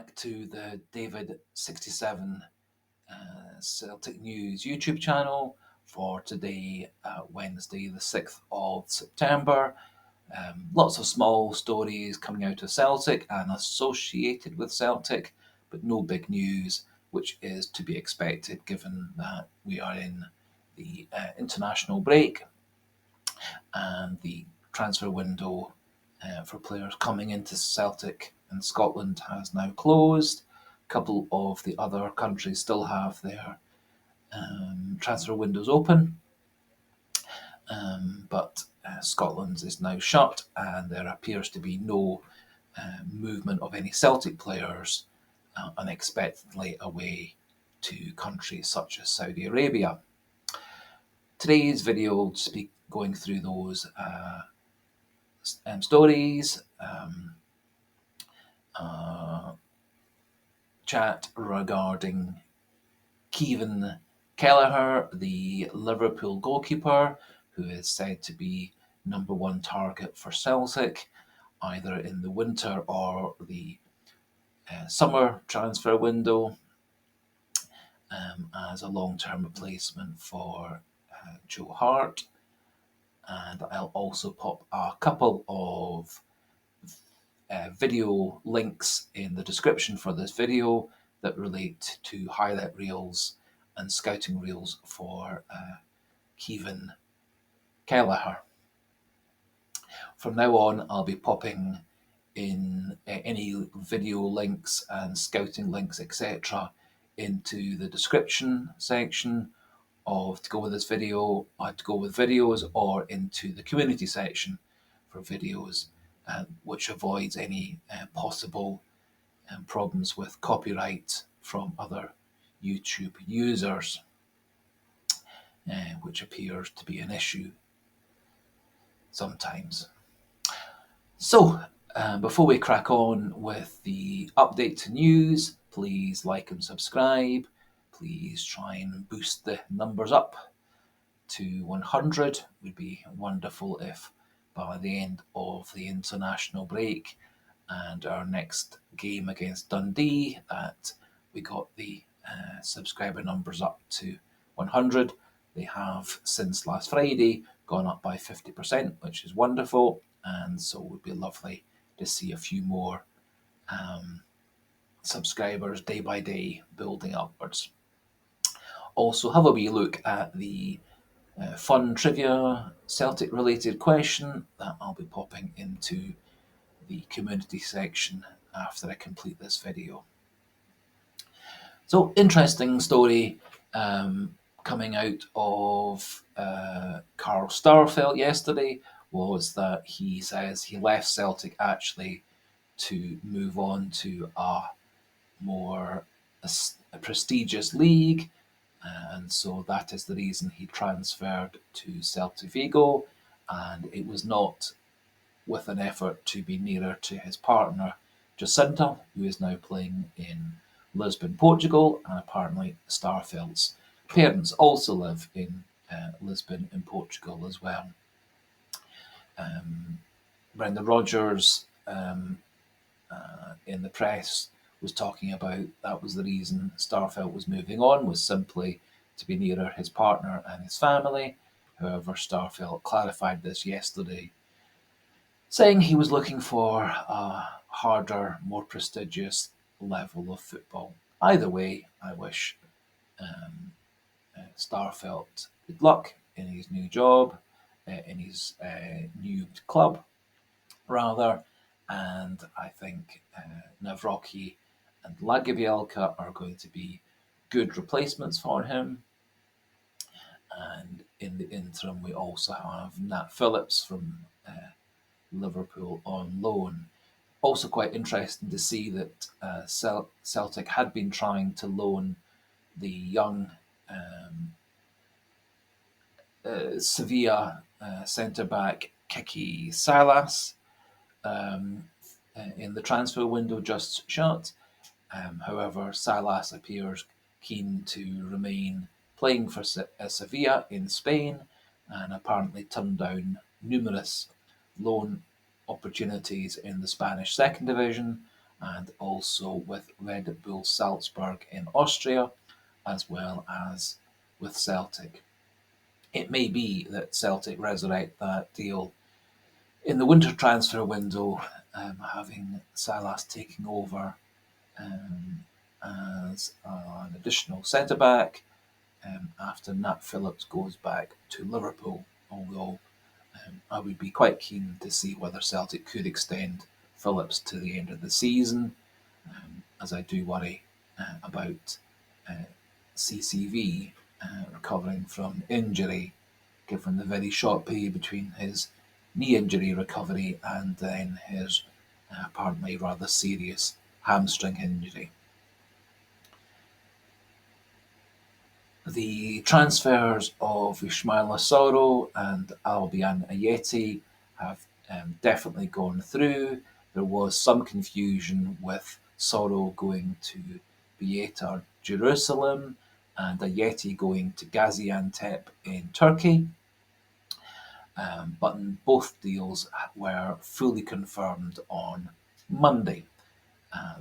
back to the David67 Celtic News YouTube channel for today, Wednesday, the 6th of September. Lots of small stories coming out of Celtic and associated with Celtic, but no big news, which is to be expected given that we are in the international break and the transfer window for players coming into Celtic and Scotland has now closed. A couple of the other countries still have their transfer windows open, but Scotland's is now shut, and there appears to be no movement of any Celtic players unexpectedly away to countries such as Saudi Arabia. Today's video will just be going through those stories, chat regarding Kevin Kelleher, the Liverpool goalkeeper, who is said to be number one target for Celtic, either in the winter or the summer transfer window, as a long-term replacement for Joe Hart. And I'll also pop a couple of video links in the description for this video that relate to highlight reels and scouting reels for Kevin Kelleher. From now on, I'll be popping in any video links and scouting links, etc., into the description section to go with this video, to go with videos, or into the community section for videos, which avoids any possible problems with copyright from other YouTube users, which appears to be an issue sometimes. So, before we crack on with the update to news, please like and subscribe. Please try and boost the numbers up to 100. It would be wonderful if by the end of the international break and our next game against Dundee that we got the subscriber numbers up to 100. They have, since last Friday, gone up by 50%, which is wonderful, and so it would be lovely to see a few more subscribers day by day building upwards. Also, have a wee look at the fun trivia Celtic related question that I'll be popping into the community section after I complete this video. So, interesting story coming out of Carl Starfelt yesterday was that he says he left Celtic actually to move on to a more prestigious league, and so that is the reason he transferred to Celta Vigo, and it was not with an effort to be nearer to his partner Jacinta, who is now playing in Lisbon, Portugal, and apparently Starfelt's parents also live in Lisbon in Portugal as well. Brendan Rodgers in the press was talking about that was the reason Starfelt was moving on, was simply to be nearer his partner and his family. However, Starfelt clarified this yesterday, saying he was looking for a harder, more prestigious level of football. Either way, I wish Starfelt good luck in his new job, in his new club, rather, and I think Nawrocki and Lagerbielke are going to be good replacements for him. And in the interim, we also have Nat Phillips from Liverpool on loan. Also quite interesting to see that Celtic had been trying to loan the young Sevilla centre-back Kiki Salas in the transfer window just shut. However, Salas appears keen to remain playing for Sevilla in Spain, and apparently turned down numerous loan opportunities in the Spanish second division, and also with Red Bull Salzburg in Austria, as well as with Celtic. It may be that Celtic resurrect that deal in the winter transfer window, having Salas taking over um, as an additional centre back after Nat Phillips goes back to Liverpool. Although I would be quite keen to see whether Celtic could extend Phillips to the end of the season, as I do worry about uh, CCV recovering from injury, given the very short period between his knee injury recovery and then his apparently rather serious hamstring injury. The transfers of Ismaila Soro and Albion Ajeti have definitely gone through. There was some confusion with Soro going to Beitar Jerusalem and Ajeti going to Gaziantep in Turkey. But both deals were fully confirmed on Monday.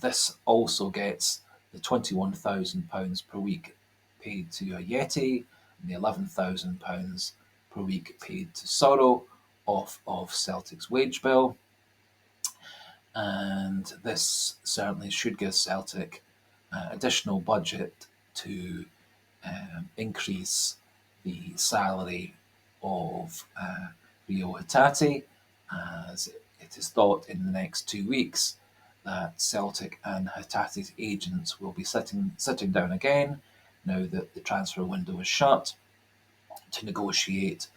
This also gets the £21,000 per week paid to Ajeti and the £11,000 per week paid to Soro off of Celtic's wage bill. And this certainly should give Celtic additional budget to increase the salary of Reo Hatate, as it is thought in the next 2 weeks that Celtic and Hatate's agents will be sitting down again, now that the transfer window is shut, to negotiate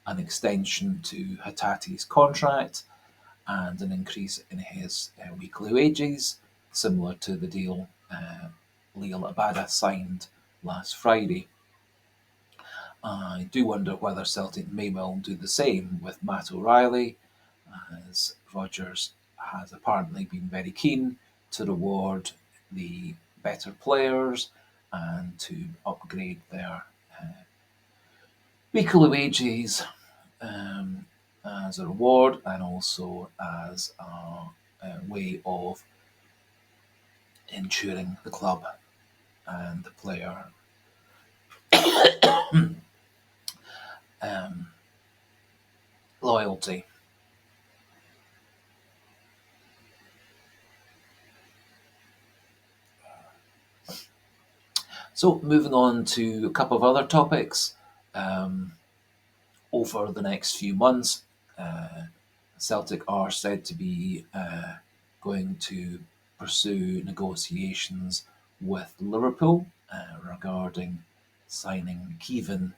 an extension to Hatate's contract and an increase in his weekly wages, similar to the deal Liel Abada signed last Friday. I do wonder whether Celtic may well do the same with Matt O'Reilly, as Rodgers has apparently been very keen to reward the better players and to upgrade their weekly wages um, as a reward and also as a way of ensuring the club and the player um, loyalty. So, moving on to a couple of other topics. Um, Over the next few months, Celtic are said to be going to pursue negotiations with Liverpool regarding signing Kevin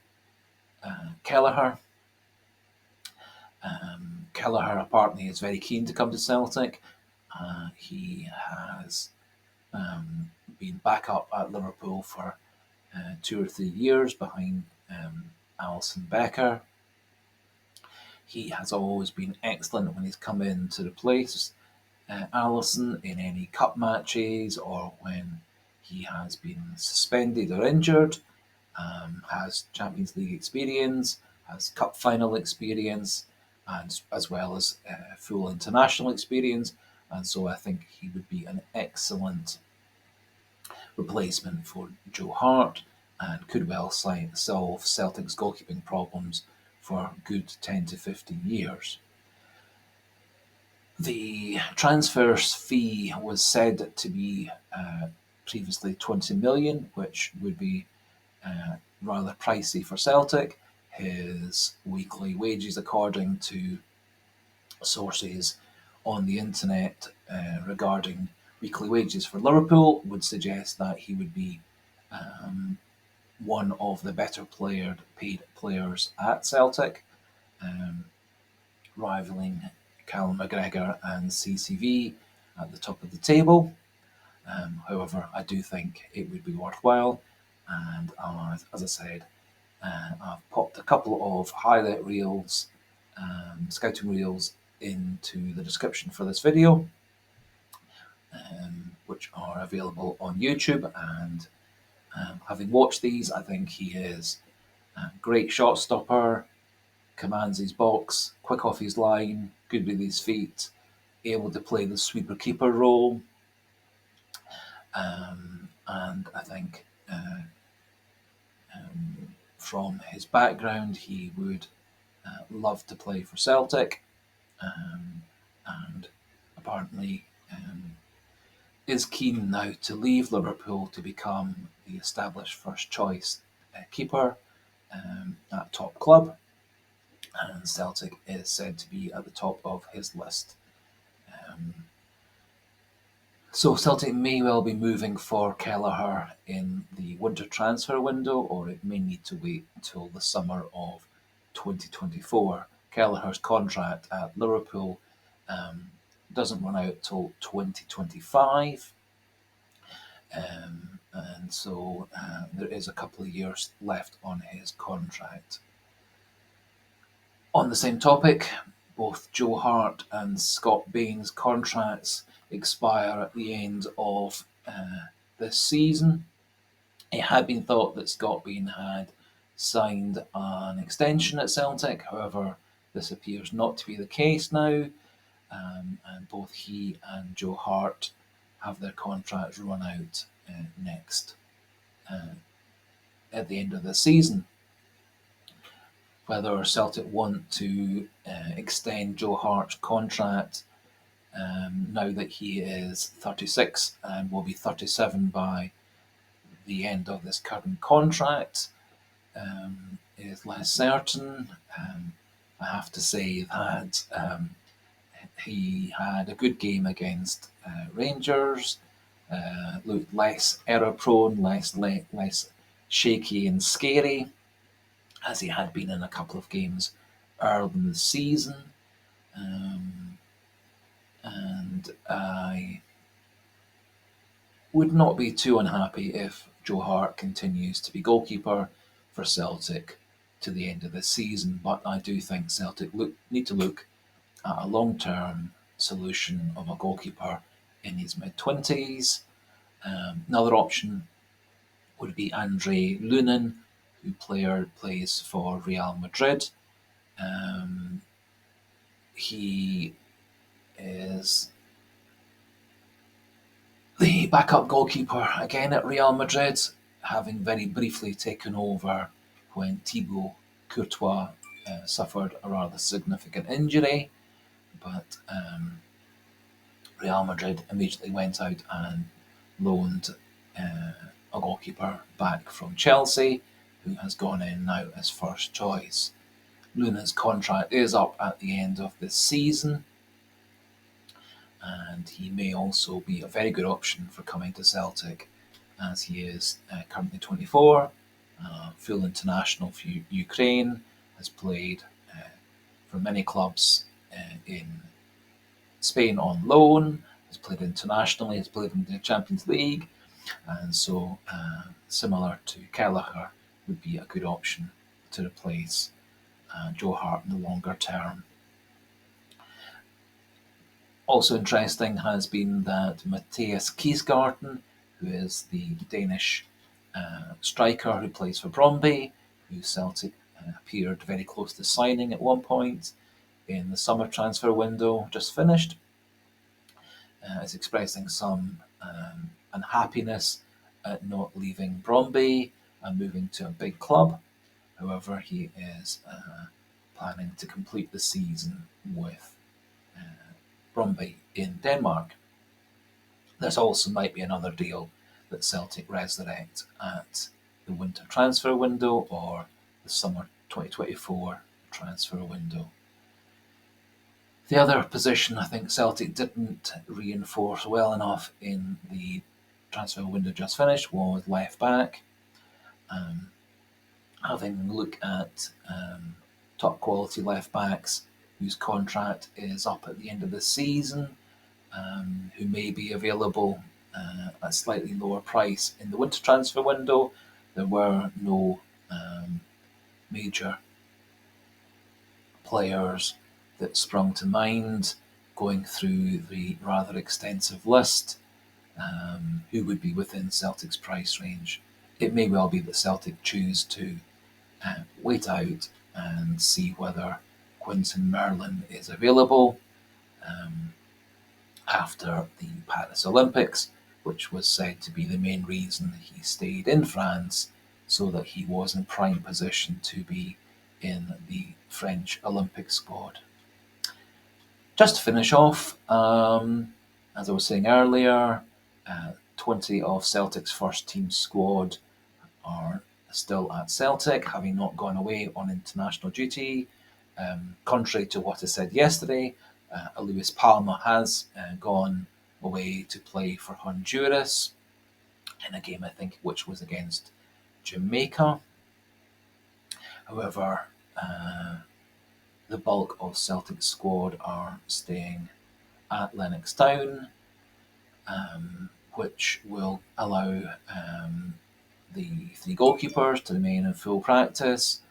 Kelleher. Kelleher apparently is very keen to come to Celtic. He has been back up at Liverpool for 2 or 3 years behind Alison Becker. He has always been excellent when he's come in to replace Allison in any cup matches or when he has been suspended or injured. Has Champions League experience, has cup final experience, and as well as full international experience. And so I think he would be an excellent replacement for Joe Hart and could well solve Celtic's goalkeeping problems for a good 10 to 15 years. The transfer fee was said to be previously 20 million, which would be rather pricey for Celtic. His weekly wages, according to sources on the internet regarding weekly wages for Liverpool, would suggest that he would be one of the better paid players at Celtic, um, rivaling Callum McGregor and CCV at the top of the table. However, I do think it would be worthwhile, and as I said, I've popped a couple of highlight reels, scouting reels, into the description for this video, which are available on YouTube. And having watched these, I think he is a great shot stopper, commands his box, quick off his line, good with his feet, able to play the sweeper keeper role. And I think from his background, he would love to play for Celtic, and apparently is keen now to leave Liverpool to become the established first choice keeper at top club, and Celtic is said to be at the top of his list. So Celtic may well be moving for Kelleher in the winter transfer window, or it may need to wait until the summer of 2024. Kelleher's contract at Liverpool doesn't run out till 2025, and so there is a couple of years left on his contract. On the same topic, both Joe Hart and Scott Bain's contracts expire at the end of this season. It had been thought that Scott Bain had signed an extension at Celtic, however, this appears not to be the case now, and both he and Joe Hart have their contracts run out next at the end of the season. Whether Celtic want to extend Joe Hart's contract now that he is 36 and will be 37 by the end of this current contract is less certain. I have to say that he had a good game against Rangers, looked less error prone, less shaky and scary as he had been in a couple of games early in the season. And I would not be too unhappy if Joe Hart continues to be goalkeeper for Celtic to the end of the season, but I do think Celtic need to look at a long-term solution of a goalkeeper in his mid-20s. Another option would be Andre Lunin, who plays for Real Madrid. He is the backup goalkeeper again at Real Madrid, having very briefly taken over when Thibaut Courtois suffered a rather significant injury. But Real Madrid immediately went out and loaned a goalkeeper back from Chelsea, who has gone in now as first choice. Luna's contract is up at the end of this season, and he may also be a very good option for coming to Celtic, as he is currently 24, full international for Ukraine, has played for many clubs in Spain on loan, has played internationally, has played in the Champions League, and so similar to Kelleher would be a good option to replace Joe Hart in the longer term. Also interesting has been that Mathias Kiesgarten, who is the Danish striker who plays for Brøndby, who Celtic appeared very close to signing at one point in the summer transfer window just finished, is expressing some unhappiness at not leaving Brøndby and moving to a big club. However, he is planning to complete the season with Brøndby in Denmark. This also might be another deal that Celtic resurrect at the winter transfer window or the summer 2024 transfer window. The other position I think Celtic didn't reinforce well enough in the transfer window just finished was left back. Having a look at top quality left backs whose contract is up at the end of the season, who may be available at a slightly lower price in the winter transfer window, there were no major players that sprung to mind going through the rather extensive list who would be within Celtic's price range. It may well be that Celtic choose to wait out and see whether Quinton Merlin is available after the Paris Olympics, which was said to be the main reason he stayed in France, so that he was in prime position to be in the French Olympic squad. Just to finish off, as I was saying earlier, 20 of Celtic's first team squad are still at Celtic, having not gone away on international duty. Contrary to what I said yesterday, Lewis Palma has gone away to play for Honduras in a game, I think, which was against Jamaica. However, the bulk of Celtic's squad are staying at Lennox Town, which will allow the three goalkeepers to remain in full practice.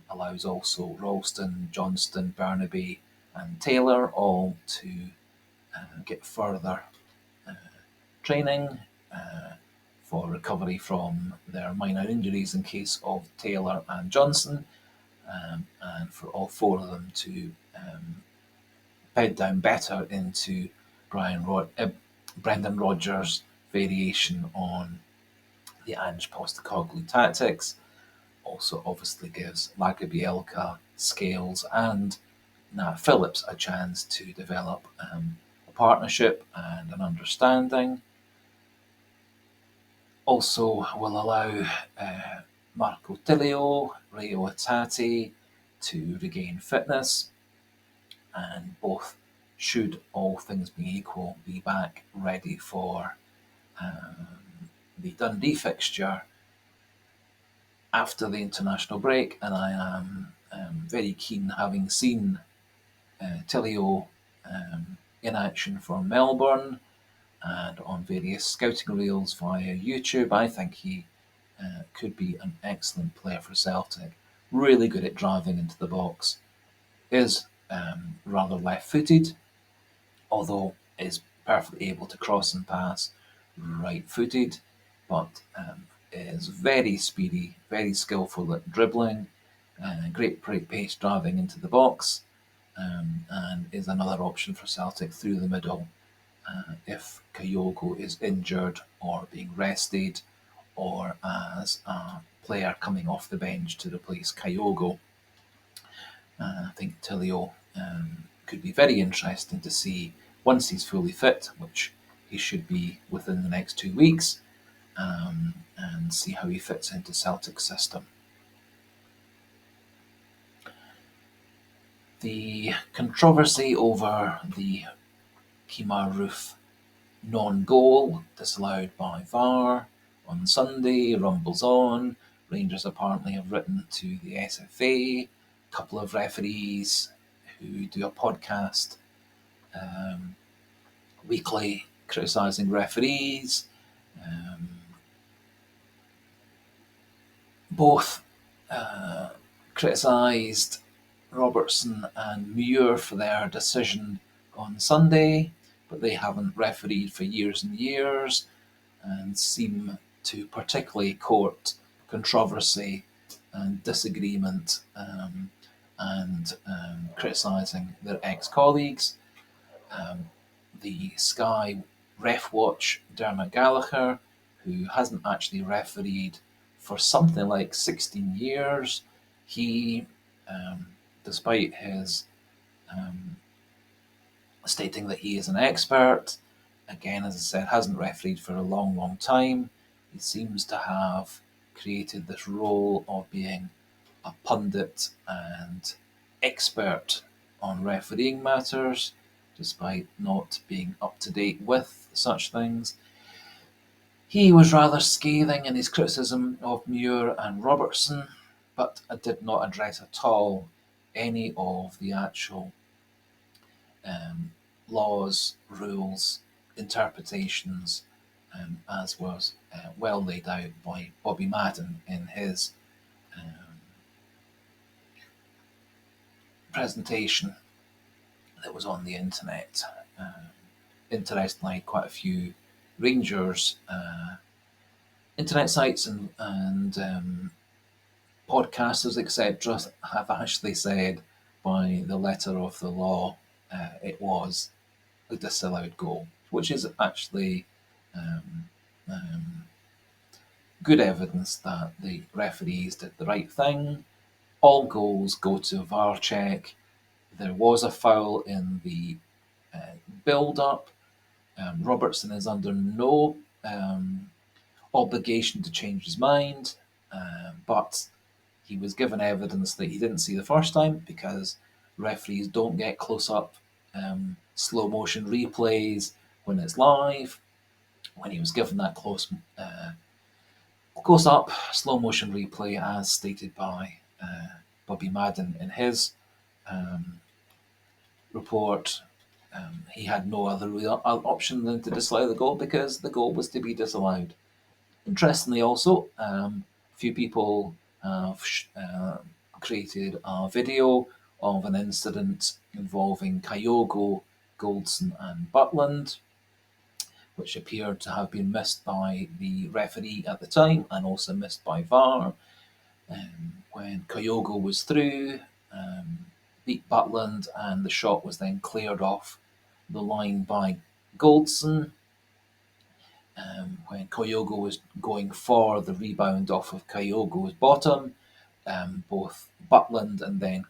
Allows also Ralston, Johnston, Burnaby, and Taylor all to get further training for recovery from their minor injuries in case of Taylor and Johnson, and for all four of them to bed down better into Brendan Rodgers' variation on the Ange Postecoglou tactics. Also obviously gives Lagerbielka, Scales and Nat Phillips a chance to develop a partnership and an understanding. Also will allow Marco Tilio, Reo Hatate to regain fitness, and both should, all things being equal, be back ready for the Dundee fixture after the international break. And I am very keen, having seen Tilio in action for Melbourne and on various scouting reels via YouTube. I think he could be an excellent player for Celtic. Really good at driving into the box. Is rather left-footed, although is perfectly able to cross and pass right-footed, but is very speedy, very skillful at dribbling, great pace driving into the box, and is another option for Celtic through the middle if Kyogo is injured or being rested, or as a player coming off the bench to replace Kyogo. I think Tilio could be very interesting to see once he's fully fit, which he should be within the next 2 weeks, and see how he fits into Celtic's system. The controversy over the Kemar Roofe non-goal disallowed by VAR on Sunday rumbles on. Rangers apparently have written to the SFA. A couple of referees who do a podcast weekly criticising referees. Both criticised Robertson and Muir for their decision on Sunday, but they haven't refereed for years and years and seem to particularly court controversy and disagreement and criticising their ex-colleagues. The Sky Ref Watch, Dermot Gallagher, who hasn't actually refereed for something like 16 years, he, despite his stating that he is an expert, again, as I said, hasn't refereed for a long, long time. He seems to have created this role of being a pundit and expert on refereeing matters, despite not being up to date with such things. He was rather scathing in his criticism of Muir and Robertson, but did not address at all any of the actual laws, rules, interpretations, as was well laid out by Bobby Madden in his presentation that was on the internet. Interestingly, quite a few Rangers internet sites and podcasters, etc., have actually said by the letter of the law it was a disallowed goal, which is actually Um, um, Good evidence that the referees did the right thing. All goals go to VAR check. There was a foul in the build up. Robertson is under no obligation to change his mind, but he was given evidence that he didn't see the first time because referees don't get close up slow motion replays when it's live. When he was given that close up slow motion replay, as stated by Bobby Madden in his um, report, he had no other real option than to disallow the goal because the goal was to be disallowed. Interestingly, also, a few people have created a video of an incident involving Kyogo, Goldson, and Butland, which appeared to have been missed by the referee at the time and also missed by VAR. When Kyogo was through, beat Butland, and the shot was then cleared off the line by Goldson. When Kyogo was going for the rebound off of Kyogo's bottom, both Butland and then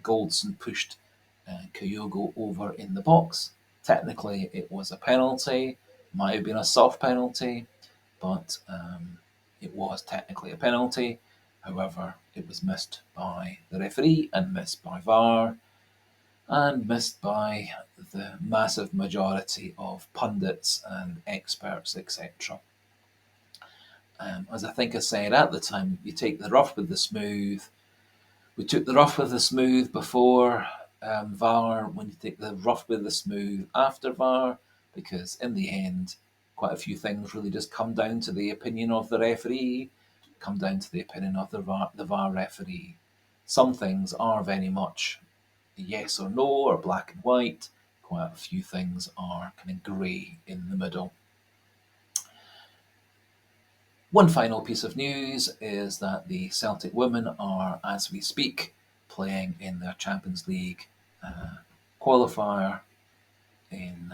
Goldson pushed Kyogo over in the box. Technically, it was a penalty, might have been a soft penalty, but it was technically a penalty. However, it was missed by the referee and missed by VAR and missed by the massive majority of pundits and experts, etc. As I think I said at the time, you take the rough with the smooth. We took the rough with the smooth before VAR, when you take the rough with the smooth after VAR, because in the end, quite a few things really just come down to the opinion of the referee, come down to the opinion of the VAR referee. Some things are very much yes or no, or black and white. Quite a few things are kind of grey in the middle. One final piece of news is that the Celtic women are, as we speak, playing in their Champions League qualifier in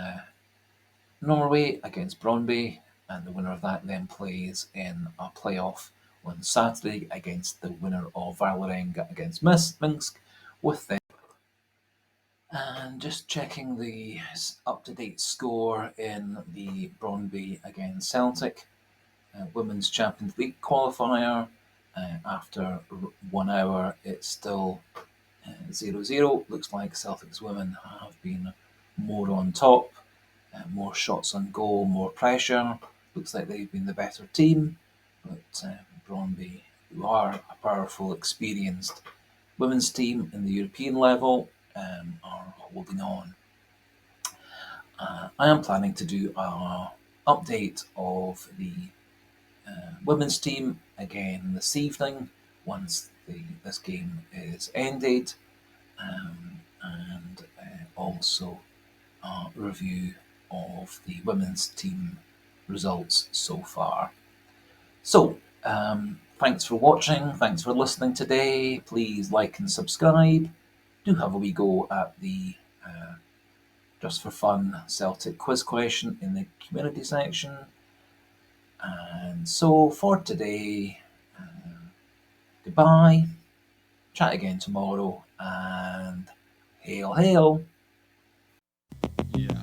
Norway against Brøndby, and the winner of that then plays in a playoff on Saturday against the winner of Vålerenga against Minsk, with them. And just checking the up-to-date score in the Brøndby against Celtic Women's Champions League qualifier. After 1 hour, it's still 0-0. Looks like Celtic's women have been more on top, more shots on goal, more pressure. Looks like they've been the better team, but Brøndby, who are a powerful, experienced women's team in the European level, are holding on. I am planning to do an update of the women's team again this evening once this game is ended, and also a review of the women's team results so far. So, thanks for watching, thanks for listening today. Please like and subscribe. Do have a wee go at the just for fun Celtic quiz question in the community section. And so for today, goodbye, chat again tomorrow, and hail, hail. Yeah.